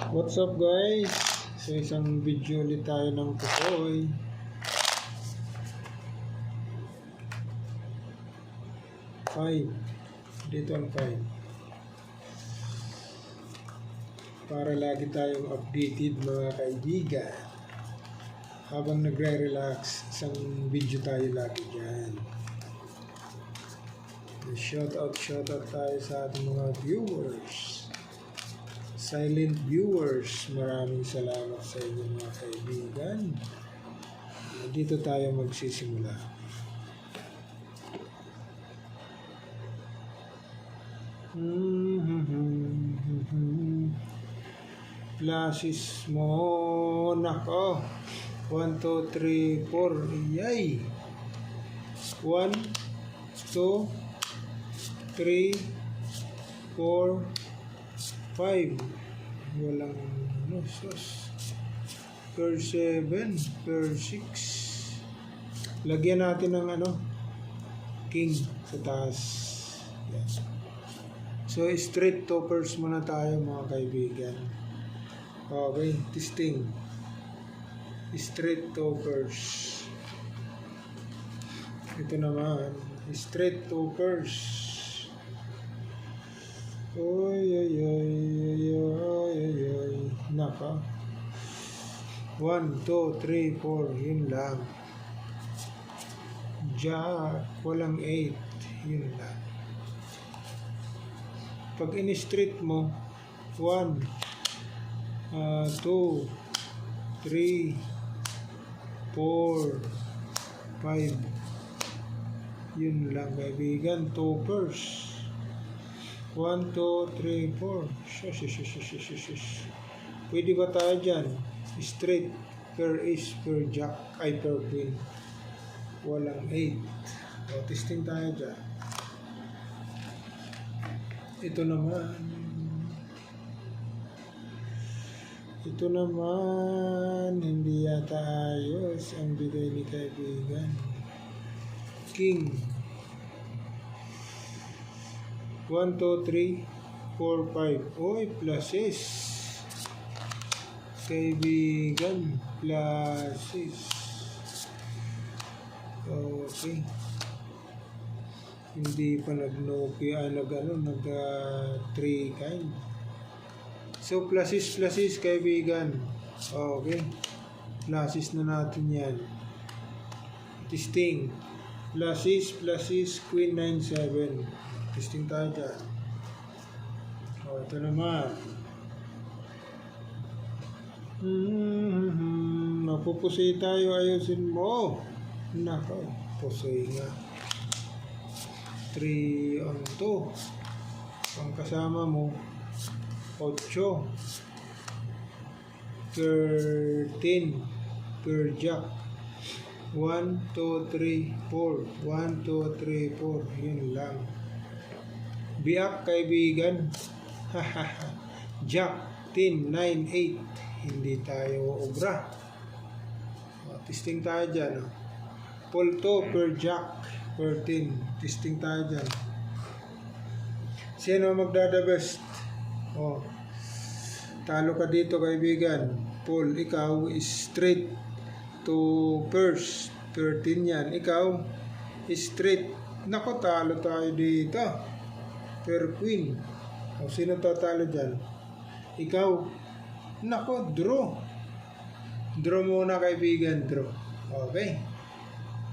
What's up guys? So isang video ulit tayo ng Pusoy. Five. Dito ang 5. Para lagi tayong updated mga kaibigan. Habang nagre-relax, isang video tayo lagi dyan. Shout out tayo sa ating mga viewers. Silent viewers, maraming salamat sa inyo mga kaibigan. Dito tayo magsisimula. Plasis mo, nako. 1, 2, 3, 4, yay! 1, 2, 3, 4, 5. Walang sus. Per 7, per 6. Lagyan natin ng king sa taas. Yan. So straight toppers muna tayo mga kaibigan. Okay, testing. Straight toppers. Ito naman, straight toppers. Oy, oy, oy, oy, oy, oy, oy. Naka. 1, 2, 3, 4. Yun lang. Jack. Walang 8. Yun lang. Pag in-street mo, 1, 2, 3, 4, 5. Yun lang kaibigan. Toppers. 1, 2, 3, 4. Shush. Pwede ba tayo dyan? Straight, per ace, per jack, ay per queen. Walang 8. O, testing tayo dyan. Ito naman, hindi yata ayos ang bigay ni kaibigan. King. 1, 2, 3, 4, 5. Oy, pluses. Kaibigan, pluses. Okay. Hindi pa nag-Nokia, nag-3 kind. So, pluses, kaibigan. Okay. Pluses na natin yan. Testing. Pluses, queen 9, 7. Testing tayo dyan. O, ito naman. Mapupusay tayo, ayusin mo. Nako, pusay nga. 3 on 2. Ang kasama mo, 8. 13 per jack. 1, 2, 3, 4. 1, 2, 3, 4. Yun lang. Biak kaibigan. Jack 10, 9, 8. Hindi tayo obra. Testing tayo dyan. Polto per jack per 10. Testing tayo dyan. Sino magdadabest? Talo ka dito kaibigan. Paul, ikaw straight to first. 13 yan. Ikaw straight. Nako, talo tayo dito. Per queen. O, sino tatalo dyan? Ikaw. Nako, draw. Draw muna kaibigan, draw. Okay.